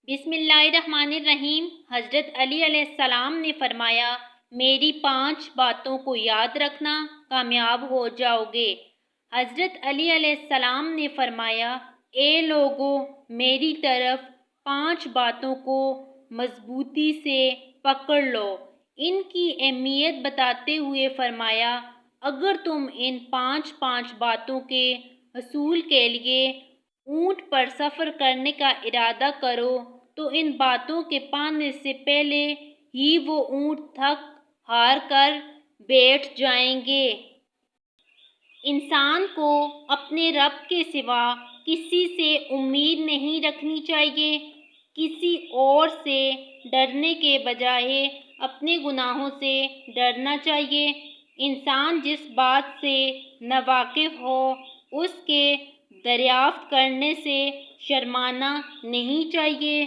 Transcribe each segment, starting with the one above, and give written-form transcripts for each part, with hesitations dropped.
بسم اللہ الرحمن الرحیم۔ حضرت علی علیہ السلام نے فرمایا، میری 5 باتوں کو یاد رکھنا، کامیاب ہو جاؤ گے۔ حضرت علی علیہ السلام نے فرمایا، اے لوگو، میری طرف 5 باتوں کو مضبوطی سے پکڑ لو۔ ان کی اہمیت بتاتے ہوئے فرمایا، اگر تم ان 5 باتوں کے حصول کے لیے اونٹ پر سفر کرنے کا ارادہ کرو تو ان باتوں کے پانے سے پہلے ہی وہ اونٹ تھک ہار کر بیٹھ جائیں گے۔ انسان کو اپنے رب کے سوا کسی سے امید نہیں رکھنی چاہیے۔ کسی اور سے ڈرنے کے بجائے اپنے گناہوں سے ڈرنا چاہیے۔ انسان جس بات سے ناواقف ہو اس کے دریافت کرنے سے شرمانا نہیں چاہیے۔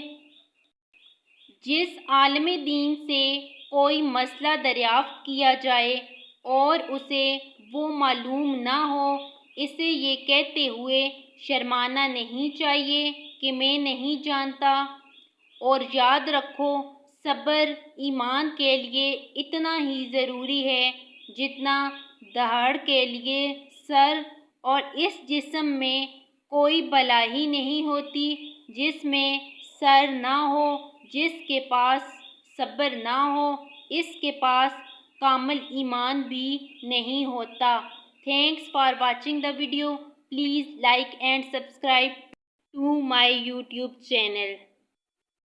جس عالم دین سے کوئی مسئلہ دریافت کیا جائے اور اسے وہ معلوم نہ ہو، اسے یہ کہتے ہوئے شرمانا نہیں چاہیے کہ میں نہیں جانتا۔ اور یاد رکھو، صبر ایمان کے لیے اتنا ہی ضروری ہے جتنا دہاڑ کے لیے سر، اور اس جسم میں کوئی بلا ہی نہیں ہوتی جس میں سر نہ ہو۔ جس کے پاس صبر نہ ہو اس کے پاس کامل ایمان بھی نہیں ہوتا۔ Thanks for watching the video. Please like and subscribe to my YouTube channel.